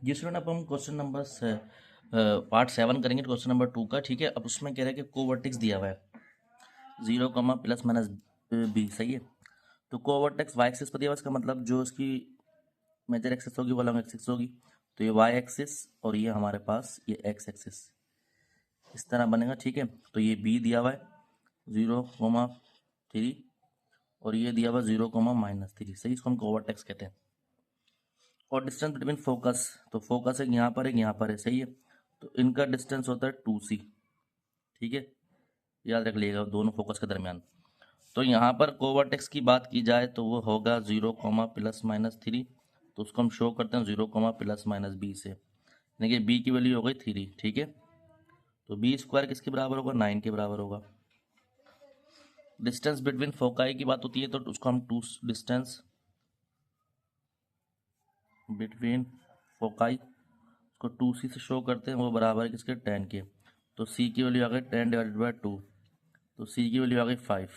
ये स्टूडेंट अब हम क्वेश्चन नंबर पार्ट 7 करेंगे क्वेश्चन नंबर 2 का। ठीक है, अब उसमें कह रहा है कि कोवर्टेक्स दिया हुआ है 0 प्लस माइनस बी। सही है, तो कोवर्टेक्स वाई एक्सिस पर दिया हुआ है, इसका मतलब जो इसकी मेजर एक्सिस होगी वो लॉन्ग एक्सिस होगी। तो ये वाई एक्सिस और ये हमारे पास ये एक्स एक्सिस इस तरह बनेगा। ठीक है, तो ये बी दिया हुआ है 0,3 और ये दिया हुआ 0,-3। सही, इसको हम कोवर्टेक्स कहते हैं। और डिस्टेंस बिटवीन फोकस, तो फोकस एक यहाँ पर एक यहाँ पर है। सही है, तो इनका डिस्टेंस होता है 2c। ठीक है, याद रख लीजिएगा दोनों फोकस के दरमियान। तो यहाँ पर कोवर्टेक्स की बात की जाए तो वो होगा 0,+-3। तो उसको हम शो करते हैं 0,+-b से, यानी कि b की वैल्यू हो गई 3। ठीक है, तो b स्क्वायर किसके बराबर होगा? 9 के बराबर होगा। डिस्टेंस बिटवीन फोकाई की बात होती है तो उसको हम डिस्टेंस बिटवीन फोकाई को 2c से शो करते हैं, वो बराबर है किसके? 10 के। तो c की वैल्यू आ गई 10/2, तो c की वैल्यू आ गई 5।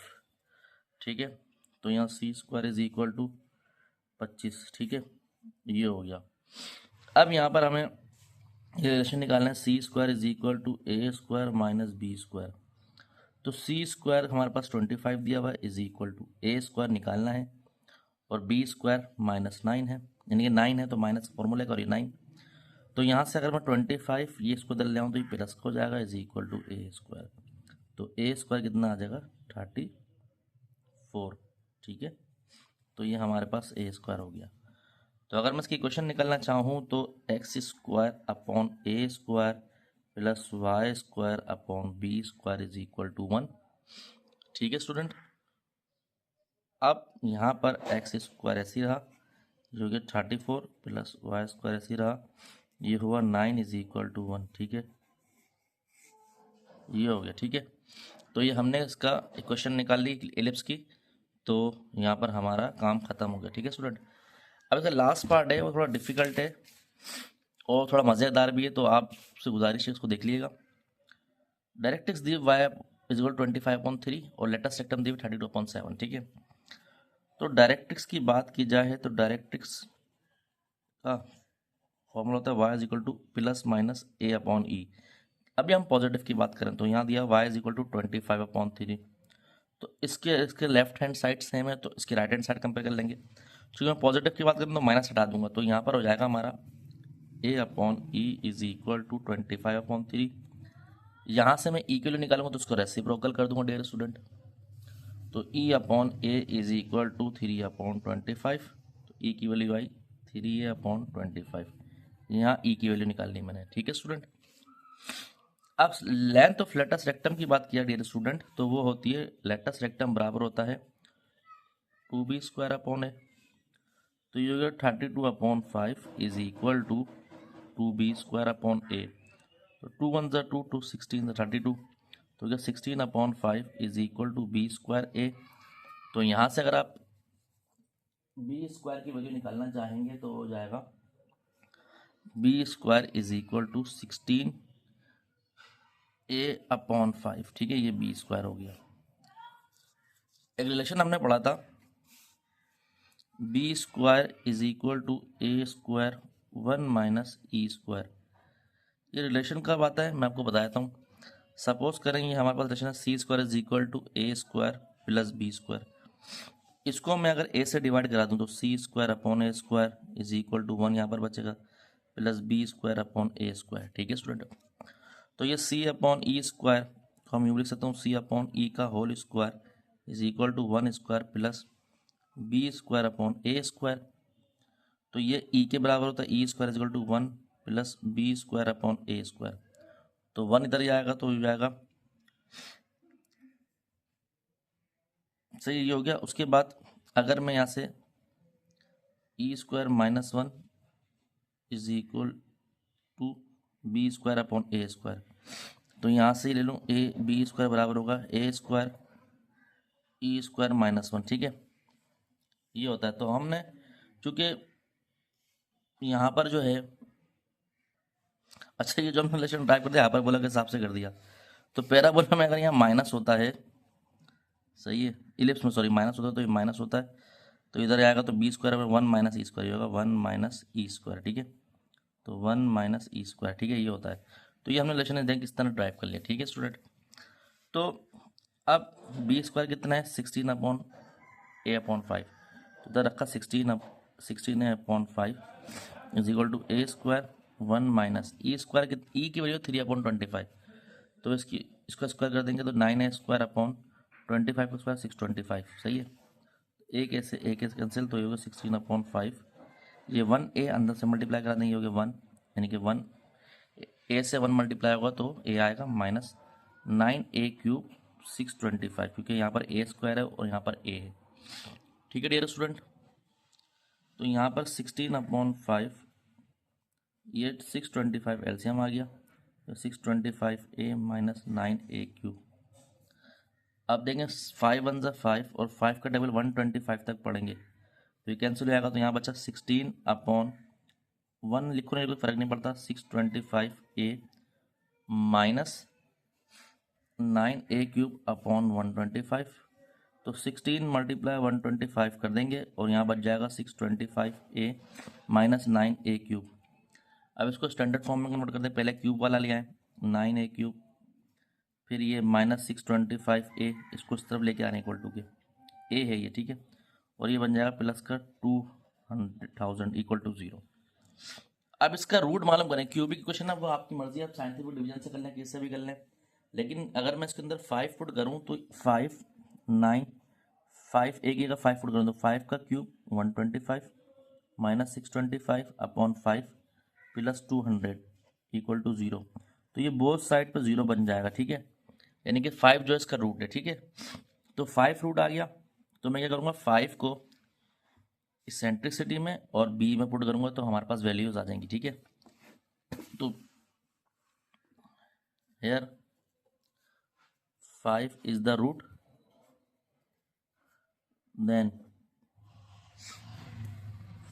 ठीक है, तो यहाँ c square is equal to 25। ठीक है, ये हो गया। अब यहाँ पर हमें ये रिलेशन निकालना है c square is equal to a square minus B square. तो c स्क्वायर हमारे पास 25 दिया हुआ है is equal to a square निकालना है और b स्क्वायर -9 है, यानी कि 9 है तो माइनस फॉर्मूला का और ये 9। तो यहाँ से अगर मैं 25 ये इसको बदल ले आऊँ तो ये प्लस हो जाएगा is equal to a square. तो a स्क्वायर कितना आ जाएगा? 34। ठीक है, तो ये हमारे पास a स्क्वायर हो गया। तो अगर मैं इसकी इक्वेशन निकालना चाहूँ तो X square upon A square plus Y square upon B square is equal to 1। ठीक है स्टूडेंट, अब यहाँ पर एक्स स्क्वायर ऐसी रहा जो कि 34 प्लस वाई स्क्वायर ऐसी रहा, ये हुआ 9 इज इक्वल टू 1। ठीक है, ये हो गया। ठीक है, तो ये हमने इसका इक्वेशन निकाल ली एलिप्स की, तो यहाँ पर हमारा काम खत्म हो गया। ठीक है स्टूडेंट, अब इसका लास्ट पार्ट है वो थोड़ा डिफिकल्ट है और थोड़ा मज़ेदार भी है, तो आपसे गुजारिश है इसको देख लीजिएगा। डायरेक्ट्रिक्स दी वाई इज इक्वल 25/3 और लेटेस्ट रेक्टम दी 32/7। ठीक है, तो डायरेक्ट्रिक्स की बात की जाए तो डायरेक्ट्रिक्स का फॉर्मूला होता है Y is equal to +-a/e। अभी हम पॉजिटिव की बात करें तो यहाँ दिया वाई इज इक्वल टू 25/3। तो इसके इसके लेफ्ट हैंड साइड सेम है तो इसकी राइट हैंड साइड कंपेयर कर लेंगे। क्योंकि मैं पॉजिटिव की बात करूँ तो माइनस हटा दूंगा, तो यहाँ पर हो जाएगा हमारा a/e इज इक्वल टू 25/3। यहाँ से मैं ई के लिए निकालूंगा तो उसको रेसिप्रोकल कर दूंगा डियर स्टूडेंट। तो e/a इज इक्वल टू 3/25। तो ई की वैल्यू आई 3a/25। यहाँ ई की वैल्यू निकालनी मैंने। ठीक है स्टूडेंट, अब लेंथ ऑफ लेटस रेक्टम की बात किया डियर स्टूडेंट, तो वो होती है लेटस रेक्टम बराबर होता है 2b² a। तो ये हो गया 32/5 is equal to 2b² a। तो 2 1 2, 2 16 32, तो क्या 16/5 इज इक्वल टू b²a। तो यहाँ से अगर आप b² की वैल्यू निकालना चाहेंगे तो हो जाएगा b² is equal to 16a/5। ठीक है, ये b² हो गया। एक रिलेशन हमने पढ़ा था b² is equal to a² 1 - e²। ये रिलेशन कब आता है मैं आपको बताता हूँ। सपोज करें ये हमारे पास रिलेशन है c² is equal to a² plus b²। इसको मैं अगर a से डिवाइड करा दूं तो c²/a² इज इक्वल टू 1 यहाँ पर बचेगा प्लस b²/a²। ठीक है स्टूडेंट, तो ये c/e² को हम यूँ लिख सकता हूँ c/e का whole square is equal to 1² plus b²/a²। तो ये e के बराबर होता है e² is equal to 1 plus b²/a²। तो 1 इधर जाएगा तो हो जाएगा सही, ये हो गया। उसके बाद अगर मैं यहाँ से e² - 1 is equal to b²/a², तो यहाँ से ले लूँ b² बराबर होगा a² e² -1। ठीक है, ये होता है। तो हमने चूंकि यहाँ पर जो है, अच्छा ये जो हमने रिलेशन ड्राइव कर दिया यहाँ पर बोला के हिसाब से कर दिया, तो पैराबोला में अगर यहाँ माइनस होता है, सही है, इलिप्स में सॉरी माइनस होता है तो ये माइनस होता है, तो इधर आएगा तो b² में 1 - e² होगा 1 - e²। ठीक है, तो 1 माइनस ई स्क्वायर, ठीक है, ये होता है। तो ये हमने रिलेशन देख किस तरह ड्राइव कर लिया, ठीक है स्टूडेंट। तो अब बी स्क्वायर कितना है 16 अपॉन ए अपॉन 5, तो इधर रखा 16 है upon 5 is equal to a square 1 minus e square, e की वैल्यू 3 अपॉन 25, तो इसका स्क्वायर कर देंगे तो 9 ए स्क्वायर अपॉन 25 का स्क्वायर 625, सही है। एक ऐसे कैंसिल, तो ये होगा 16 अपॉन 5, ये 1 ए अंदर से मल्टीप्लाई करा देंगे, होगा 1, यानी कि 1 ए से 1 मल्टीप्लाई होगा तो ए आएगा माइनस 9a³ 625, क्योंकि यहाँ पर ए स्क्वायर है और यहाँ पर ए है, ठीक है डियर स्टूडेंट। तो यहाँ पर 16 अपॉन 5, ये 625 एलसीएम आ गया, तो 625a माइनस 9a³। अब देखें 5 1 ज़ा 5 और 5 का टेबल 125 तक पढ़ेंगे, तो ये कैंसिल हो जाएगा, तो यहाँ बचा 16 अपॉन 1 लिखो नहीं, कोई फर्क नहीं पड़ता, 625a माइनस 9a³ अपॉन 125, तो 16 मल्टीप्लाई 125 कर देंगे और यहाँ बच जाएगा 625a माइनस 9a³। अब इसको स्टैंडर्ड फॉर्म में कन्वर्ट करते हैं, पहले क्यूब वाला लिया है 9a³, फिर ये माइनस 625a, इसको इस तरफ लेके आने इक्वल टू के ए है ये, ठीक है, और ये बन जाएगा प्लस का 200,000 इक्वल टू 0। अब इसका रूट मालूम करें, क्यूबिक क्वेश्चन है वो आपकी मर्जी, आप साइंटिफिक डिवीजन से कर लें, किससे भी कर लें, लेकिन अगर मैं इसके अंदर 5 फुट करूँ तो 5 9 5 एक का 5 फुट करूँ तो 5 का cube 125 minus 625 upon 5 plus 200 equal to 0, तो ये बोथ साइड पर 0 बन जाएगा, ठीक है, यानी कि 5 जो है इसका रूट है, ठीक है। तो 5 रूट आ गया, तो मैं क्या करूँगा 5 को इसेंट्रिसिटी में और बी में पुट करूँगा तो हमारे पास वैल्यूज आ जाएंगी, ठीक है। तो here 5 is the root, then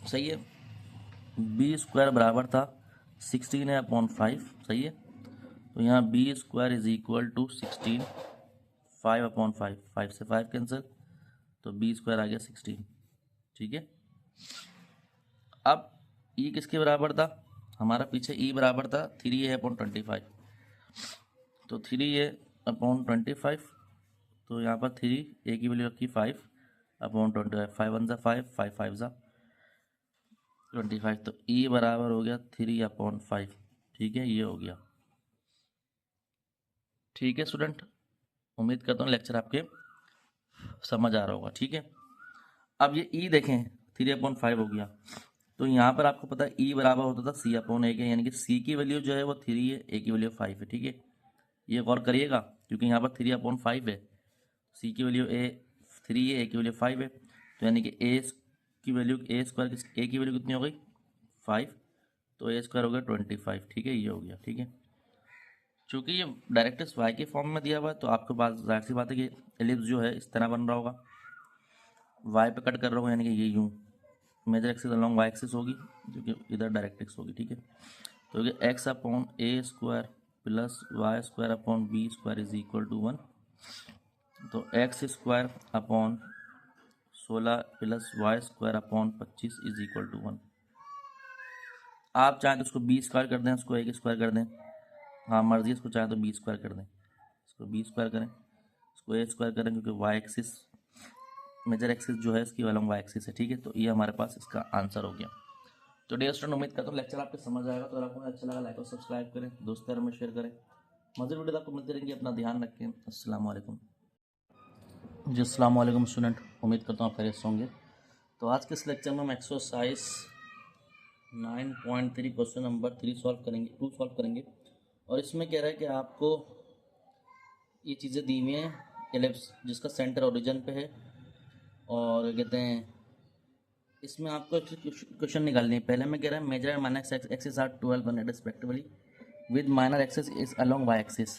सही है, बी स्क्वायर बराबर था 16 है अपॉन 5, सही है, तो यहाँ B square is equal to 16 5 upon 5, 5 से 5 कैंसिल, तो बी स्क्वायर आ गया 16, ठीक है। अब ई किसके बराबर था, हमारा पीछे ई बराबर था 3a अपॉन 25, तो 3a अपॉन 25, तो यहाँ पर 3a की वैल्यू रखी 5 अपॉन 25, 5 1 ज़ा 5 5 5 ज़ा 25, तो ई बराबर हो गया 3 अपॉन 5, ठीक है, ये हो गया, ठीक है स्टूडेंट। उम्मीद करता हूँ लेक्चर आपके समझ आ रहा होगा, ठीक है। अब ये ई देखें 3 अपॉन 5 हो गया, तो यहाँ पर आपको पता है ई बराबर होता था सी अपॉन ए के, यानी कि सी की वैल्यू जो है वो 3 है, ए की वैल्यू 5 है, ठीक है, ये गौर करिएगा क्योंकि यहाँ पर 3 अपॉन 5 है, सी की वैल्यू 3 है, ए की वैल्यू 5 है, तो यानी कि ए की वैल्यू ए स्क्वायर ए की वैल्यू कितनी हो गई 5, तो ए स्क्वायर हो गया 25, ठीक है, ये हो गया, ठीक है। चूँकि ये डायरेक्ट वाई के फॉर्म में दिया हुआ है तो आपके पास जाहिर सी बात है कि एलिप्स जो है इस तरह बन रहा होगा, वाई पे कट कर रहा होगा, यानी कि ये यूँ major axis along Y axis होगी जो कि इधर डायरेक्ट एक्स होगी, ठीक है। तो ये X upon A square plus Y square upon B square is equal to 1, तो X square upon 16 plus Y square upon 25 is equal to 1। आप चाहें तो उसको बी स्क्वायर कर दें, उसको ए स्क्वायर कर दें, हाँ मर्जी, इसको चाहे तो बी स्क्वायर कर दें, इसको बी स्क्वायर करें, इसको ए स्क्वायर करें, क्योंकि वाई एक्सिस मेजर एक्सिस जो है इसकी अलॉन्ग वाई एक्सिस है, ठीक है, तो ये हमारे पास इसका आंसर हो गया। तो डियर स्टूडेंट उम्मीद करता हूँ लेक्चर आपको समझ आएगा, तो अगर आपको अच्छा लगा लाइक और सब्सक्राइब करें, दोस्तों में शेयर करें, मज़े वीडियो आपको मिलते रहेंगे, अपना ध्यान रखें, अस्सलाम वालेकुम। जी अस्सलाम वालेकुम स्टूडेंट, उम्मीद करता हूँ आप खैरियत से होंगे। तो आज के इस लेक्चर में हम एक्सरसाइज 9.3 क्वेश्चन नंबर 2 सॉल्व करेंगे, और इसमें कह रहा है कि आपको ये चीज़ें दी हुई हैं एलिप्स जिसका सेंटर ओरिजिन पे है, और कहते हैं इसमें आपको क्वेश्चन निकालनी है। पहले में कह रहा है major and minor axis are 12 100 respectively with minor axis is along y axis,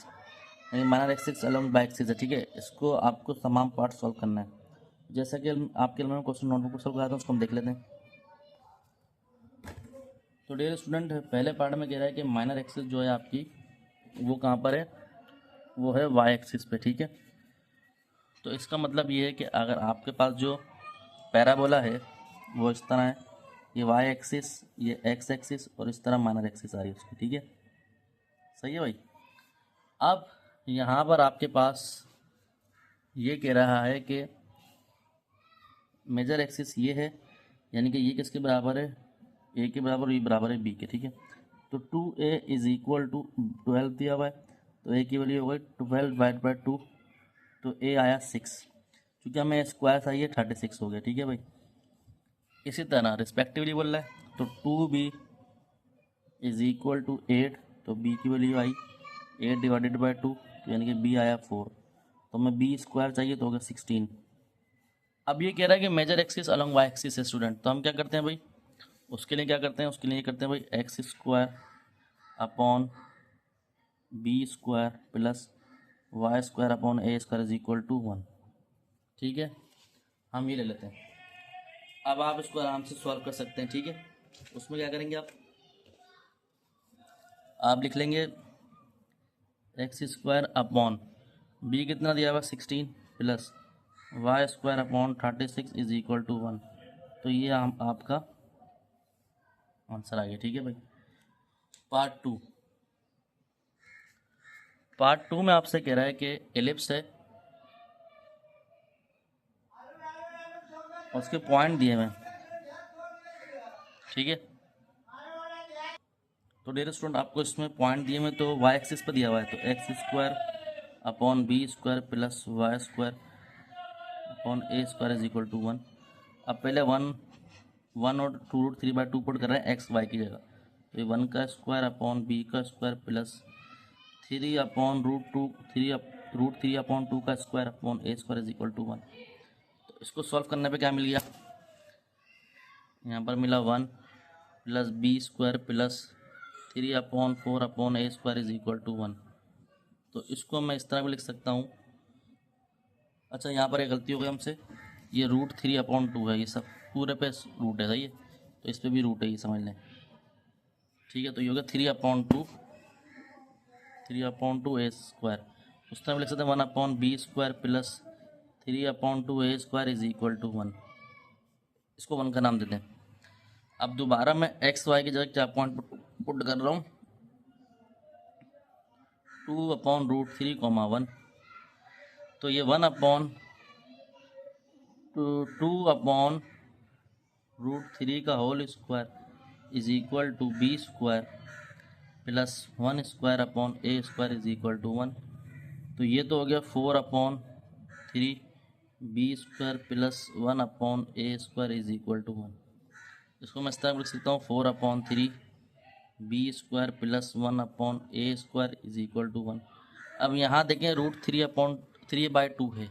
यानी minor axis along y axis है, ठीक है। इसको आपको तमाम पार्ट सॉल्व करना है, जैसा कि आपके में क्वेश्चन नोटबुक को सॉल्व कराया था उसको हम देख लेते हैं। तो डियर स्टूडेंट पहले पार्ट में कह रहा है कि माइनर एक्सिस जो है आपकी वो कहाँ पर है, वो है वाई एक्सिस पे, ठीक है। तो इसका मतलब ये है कि अगर आपके पास जो पैराबोला है वो इस तरह है, ये वाई एक्सिस, ये एक्स एक्सिस, और इस तरह माइनर एक्सिस आ रही है उसकी, ठीक है। सही है भाई। अब यहाँ पर आपके पास ये कह रहा है कि मेजर एक्सिस ये है, यानी कि ये किसके बराबर है, ए के बराबर, ये बराबर है बी के, ठीक है। तो 2a इज इक्वल टू 12 दिया हुआ है, तो ए की वैल्यू हो गई 12 डिवाइड बाई 2, तो ए आया 6, क्योंकि हमें स्क्वायर चाहिए 36 हो गया, ठीक है भाई। इसी तरह रिस्पेक्टिवली बोल रहा है, तो 2b इज इक्वल टू 8, तो b की वैल्यू आई 8 डिवाइडेड बाई 2, तो यानी कि b आया 4, तो हमें b स्क्वायर चाहिए, तो हो गया 16। अब ये कह रहा है कि major axis along Y axis है स्टूडेंट, तो हम क्या करते हैं भाई, उसके लिए क्या करते हैं, उसके लिए ये करते हैं भाई X square upon B square plus Y square upon A square is equal to 1, ठीक है। हम ये ले लेते हैं। अब आप इसको आराम से सॉल्व कर सकते हैं, ठीक है। उसमें क्या करेंगे, आप लिख लेंगे एक्स स्क्वायर अपॉन बी कितना दिया हुआ 16 plus Y square upon 36 is equal to 1, तो ये आपका आंसर आ गया, ठीक है भाई। पार्ट टू में आपसे कह रहा है कि एलिप्स है, उसके पॉइंट दिए हुए, ठीक है। तो डियर स्टूडेंट, आपको इसमें पॉइंट दिए हुए, तो वाई एक्सिस पर दिया हुआ है, तो X square upon B square plus Y square upon A square is equal to 1। अब पहले वन और 2√3/2 पुट कर रहे हैं एक्स वाई की जगह, तो ये 1 का स्क्वायर अपॉन बी का स्क्वायर प्लस 3 अपॉन √3 अपॉन 2 का square upon A square is equal to 1। तो इसको सॉल्व करने पे क्या मिल गया, यहाँ पर मिला 1 plus B square plus 3 upon 4 upon A square is equal to 1। तो इसको मैं इस तरह भी लिख सकता हूँ। अच्छा, यहाँ पर एक गलती हो गई हमसे, ये √3/2 है, ये सब पूरे पे रूट है, सही है, तो इस पर भी रूट है, ये समझ लें, ठीक है। तो ये हो गया 3/2 ए स्क्वायर। उस तरह लिख सकते हैं 1/b square plus 3/2 A square is equal to 1। इसको 1 का नाम देते हैं। अब दोबारा मैं एक्स वाई की जगह क्या पॉइंट पुट कर रहा हूँ, 2/√3, 1, तो ये 2/√3 का whole square is equal to B square plus 1 square upon A square is equal to 1। तो ये तो हो गया 4/3 B square plus 1 upon A square is equal to 1। इसको मैं इस तरह लिख सकता हूँ 4/3 B square plus 1 upon A square is equal to 1। अब यहाँ देखें √3/2 है,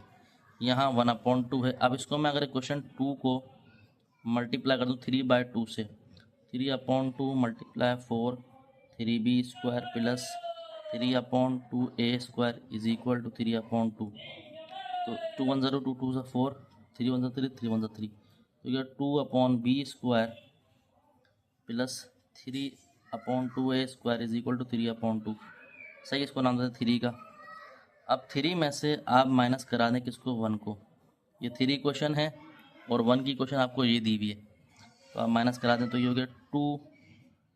यहाँ 1/2 है। अब इसको मैं अगर क्वेश्चन 2 को मल्टीप्लाई कर दूँ 3/2 से, 3/2 multiply 4 3b square plus 3/2 A square is equal to 3/2। तो 2 1 0 2 2 4 3 1 3 3 1 3, तो यह 2/b square plus 3/2 A square is equal to 3/2। सही, इसको नाम देते 3 का। अब 3 में से आप माइनस करा दें किसको, 1 को। ये 3 क्वेश्चन है और 1 की क्वेश्चन आपको ये दी हुई है, तो आप माइनस करा दें, तो ये हो गया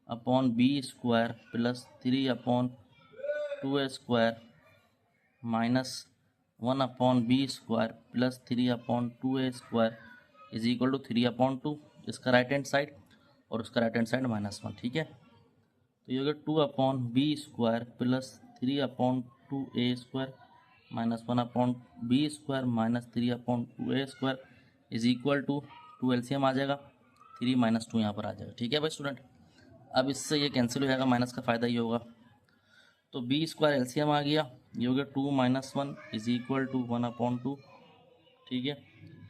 2/b square plus 3/2 A square minus 1/b square plus 3/2 A square is equal to 3/2। इसका राइट हैंड साइड और उसका राइट हैंड साइड -1, ठीक है। तो ये हो गया 2/b square plus 3/2 A square minus 1/b square minus 3/2 A square is equal to 2 LCM आ जाएगा, 3 - 2 यहाँ पर आ जाएगा, ठीक है भाई स्टूडेंट। अब इससे ये कैंसिल हो जाएगा, माइनस का फ़ायदा ये होगा, तो बी स्क्वायर एलसीएम आ गया, ये हो गया 2 - 1 इज इक्वल टू 1/2, ठीक है।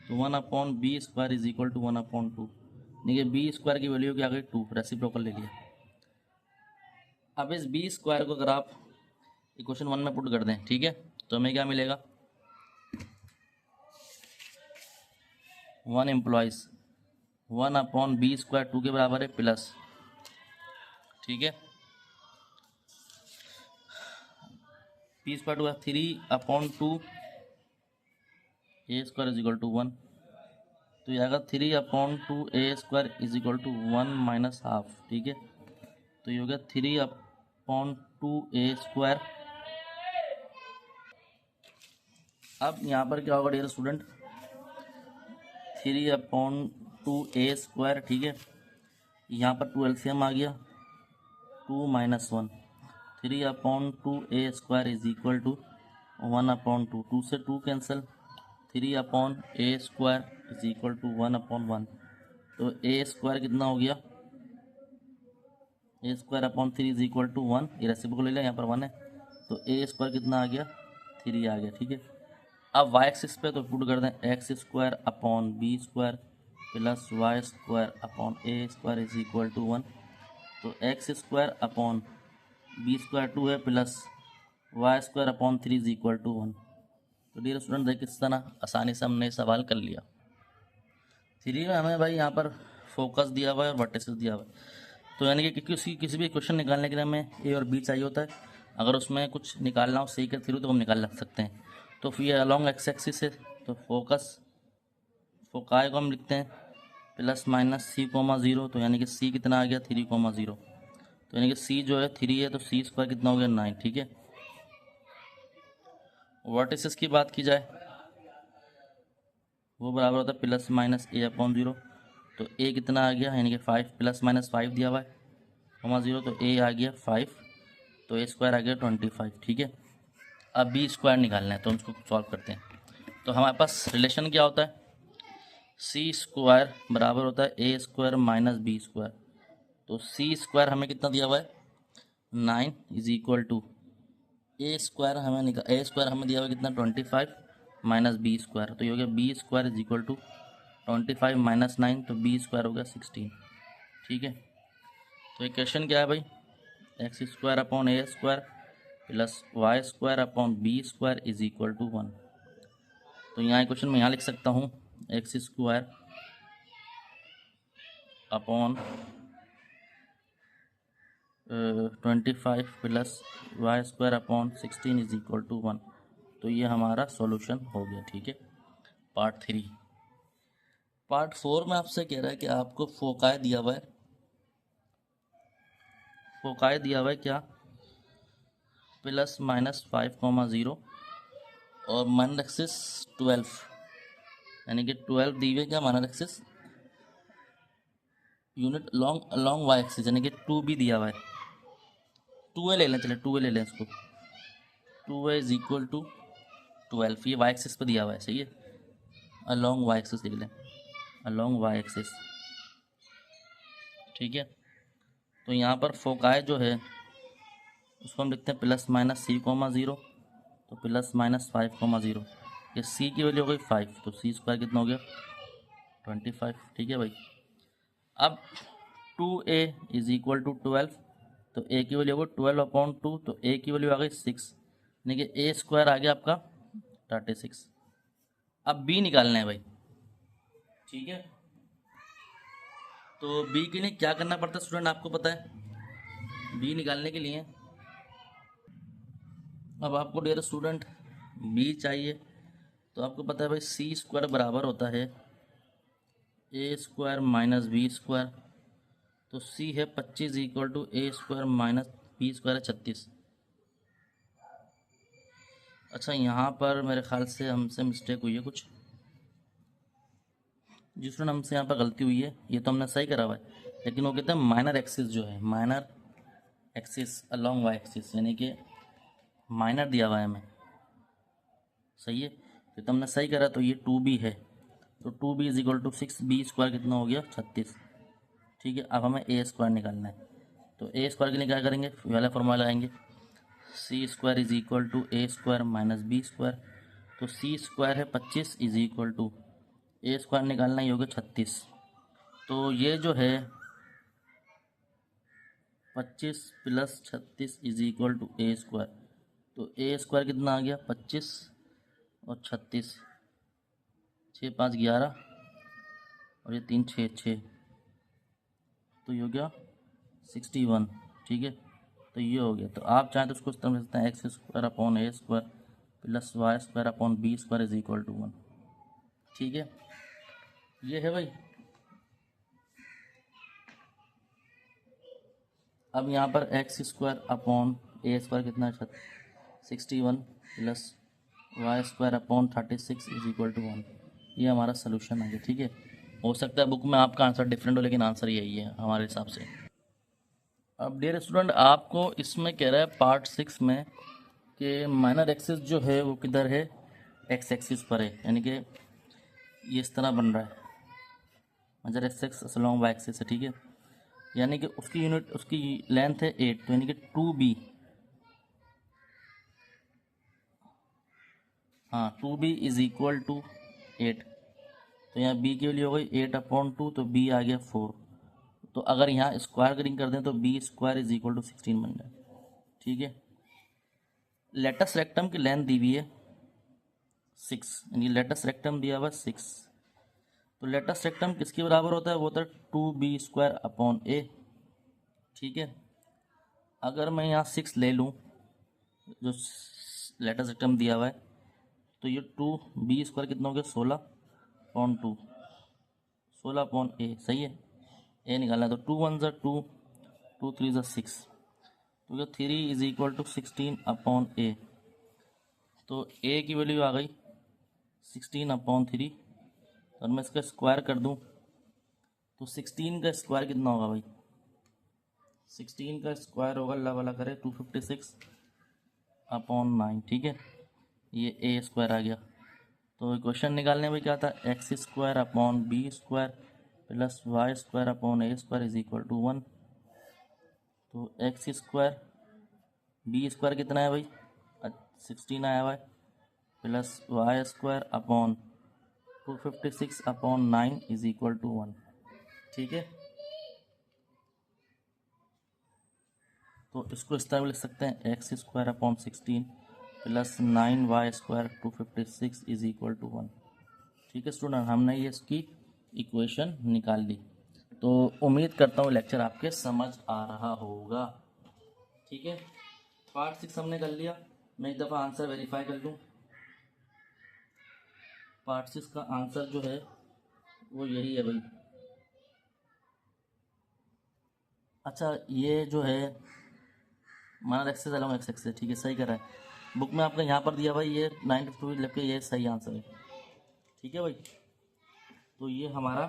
तो 1/b square is equal to 1/2, देखिए बी स्क्वायर की वैल्यू क्या गई 2, रेसिप्रोकल ले लिया। अब इस बी स्क्वायर को अगर आप इक्वेशन 1 में पुट कर दें, ठीक है, तो हमें क्या मिलेगा, 1 एम्प्लॉइज 1/b स्क्वायर 2 के बराबर है प्लस, ठीक है, b square 2 3/2 A square is equal to 1। तो तो ये आएगा 3/2a² is equal to 1 minus half, ठीक है। तो ये हो गया 3/2a²। अब यहाँ पर क्या होगा डियर स्टूडेंट, 3/2a², ठीक है। यहाँ पर 2 एलसीएम आ गया, 2 minus 1, 3/2a² is equal to 1/2, 2 से 2 cancel, 3/a² is equal to 1/1। तो a² कितना हो गया, a²/3 इज इक्वल टू 1, ये रेसिप्रोकल ले लिया, यहाँ पर 1 है, तो a² कितना आ गया, 3 आ गया, ठीक है। अब वाई एक्सिस पे तो पुट कर दें x²/b² plus y²/a² is equal to 1। तो x²/b² 2 है plus y²/3 is equal to 1। तो डियर स्टूडेंट देखिए किस तरह आसानी से हमने सवाल कर लिया। 3 में हमें भाई यहाँ पर फोकस दिया हुआ है और वर्टिसेस दिया हुआ है, तो यानी कि किसी भी क्वेश्चन निकालने के लिए हमें ए और बी चाहिए होता है। अगर उसमें कुछ निकालना हो सी के थ्रू तो हम निकाल सकते हैं। तो फिर अलॉन्ग एक्स एक्सिस है, तो फोकाई को हम लिखते हैं +-c,0, तो यानी कि सी कितना आ गया 3,0, तो यानी कि सी जो है 3 है, तो c² कितना हो गया 9, ठीक है। वर्टिसेस की बात की जाए वो बराबर होता है +-a/0, तो a कितना आ गया, यानी कि 5 +-5 दिया हुआ है, 0, तो a आ गया 5, तो a² आ गया 25, ठीक है। अब b² निकालना है तो हम उसको सॉल्व करते हैं। तो हमारे पास रिलेशन क्या होता है, c² बराबर होता है a² माइनस b²। तो c² हमें कितना दिया हुआ है 9 इज इक्वल टू a² हमें दिया हुआ है कितना 25 माइनस b², तो ये हो गया b² is equal to 25 minus 9, तो b² हो गया 16, ठीक है। तो इक्वेशन क्या है भाई, x²/a² plus y²/b² is equal to 1। तो यहाँ क्वेश्चन में यहाँ लिख सकता हूँ x² upon 25 plus y²/16 is equal to 1। तो ये हमारा सॉल्यूशन हो गया, ठीक है, पार्ट 3। पार्ट 4 में आपसे कह रहा है कि आपको फोकाई दिया हुआ है, क्या +-5,0 और माइनर एक्सिस 12, यानी कि 12 दी हुई, क्या minor axis unit long Y axis, यानी कि 2 भी दिया हुआ है, 2a ले लें, चले 2a ले लें इसको, 2a इज इक्वल टू 12, ये वाई एक्सिस पर दिया हुआ है, सही है। अलॉन्ग वाई एक्सिस लिख लें, अलॉन्ग वाई एक्सिस, ठीक है। तो यहाँ पर फोकाई जो है उसको हम लिखते हैं +-c,0, तो +-5,0, ये c की वैल्यू हो गई 5, तो c² कितना हो गया 25, ठीक है भाई। अब 2a इज इक्वल टू 12, तो a की वैल्यू हो गई 12/2, तो a की वैल्यू आ गई 6, यानी कि a² आ गया आपका 36। अब b निकालना है भाई, ठीक है। तो b के लिए क्या करना पड़ता है स्टूडेंट, आपको पता है, b निकालने के लिए अब आपको डियर स्टूडेंट b चाहिए, तो आपको पता है भाई c² बराबर होता है a² माइनस b², तो c है 25 equal to a² minus b² है 36। अच्छा यहाँ पर मेरे ख्याल से हमसे मिस्टेक हुई है कुछ, जिस स्टूडेंट हमसे यहाँ पर गलती हुई है, ये तो हमने सही करा हुआ है, लेकिन वो कहते हैं माइनर एक्सिस जो है, minor axis along Y axis, यानी कि माइनर दिया हुआ है हमें, सही है, तो हमने सही करा, तो ये 2b है, तो 2b is equal to 6, b² कितना हो गया 36, ठीक है। अब हमें a² निकालना है, तो a² के लिए क्या करेंगे, वाला फॉर्मूला लगाएंगे, c² is equal to a² minus b², तो c² है 25 इज इक्वल टू a² निकालना, ये हो गया 36, तो ये जो है 25 plus 36 is equal to a², तो a² कितना आ गया 25 और 36, 6 5 11 और ये 3 6 6, तो ये हो गया 61, ठीक है। तो ये हो गया, तो आप चाहें तो उसको इस तरह लिख सकते हैं x² plus y² B² is equal to 1, ठीक है। ये है भाई। अब यहाँ पर X square upon A square कितना है 61 plus Y square upon 36 is equal to 1। ये हमारा सोल्यूशन आ गया। ठीक है, हो सकता है बुक में आपका आंसर डिफरेंट हो, लेकिन आंसर यही है हमारे हिसाब से। अब डियर स्टूडेंट, आपको इसमें कह रहा है पार्ट 6 में कि माइनर एक्सिस जो है वो किधर है, एक्स एक्सिस पर है, यानी कि ये इस तरह बन रहा है, major axis along Y axis है। ठीक है, यानी कि उसकी यूनिट, उसकी लेंथ है 8, तो यानी कि 2b, हाँ 2b इज इक्वल टू 8। तो यहाँ b की वैल्यू हो गई 8/2, तो b आ गया 4। तो अगर यहाँ स्क्वायर कटिंग कर दें तो b square is equal to 16 बन जाए। ठीक है, लेटस रेक्टम की लेंथ दी हुई है 6, यानी लेटस रेक्टम दिया हुआ 6। तो लेटस रेक्टम किसके बराबर होता है, वो होता है 2b² a। ठीक है, अगर मैं यहाँ 6 ले लूँ जो लेटस रेक्टम दिया हुआ है, तो ये 2b² कितना हो गया 16/2, 16/a। सही है, ए निकालना है तो 2 1 ज़ा 2, 2 3 ज़ा 6, तो ये 3 इज इक्वल टू 16/a। तो a की वैल्यू आ गई 16/3। और मैं इसका स्क्वायर कर दूं तो 16 का स्क्वायर कितना होगा भाई, 16 का स्क्वायर होगा, अल्लाह वाला करे 256/9। ठीक है, ये a स्क्वायर आ गया। तो क्वेश्चन निकालने में क्या था, x² upon b² plus y² upon a² is equal to 1। तो x² b² कितना है भाई 16 आया हुआ है, plus y² upon 256/9 is equal to 1। ठीक है, तो इसको इस तरह लिख सकते हैं x² upon 16 plus 9y² 256 is equal to 1। ठीक है स्टूडेंट, हमने ये इसकी इक्वेशन निकाल ली। तो उम्मीद करता हूँ लेक्चर आपके समझ आ रहा होगा। ठीक है, पार्ट 6 हमने कर लिया। मैं एक दफ़ा आंसर वेरीफाई कर लूँ। पार्ट 6 का आंसर जो है वो यही है भाई। अच्छा, ये जो है minor axis along X axis, ठीक है सही कर रहा है। बुक में आपका यहाँ पर दिया भाई ये 952 लिख के, ये सही आंसर है। ठीक है भाई, तो ये हमारा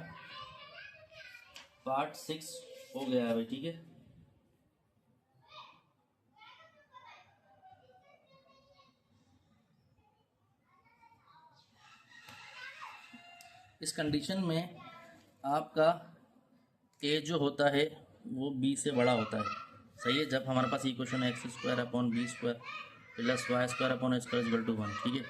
पार्ट 6 हो गया है भाई। ठीक है, इस कंडीशन में आपका ए जो होता है वो बी से बड़ा होता है। सही है, जब हमारे पास इक्वेशन है x² upon b² plus y² upon a² equal to 1। ठीक है,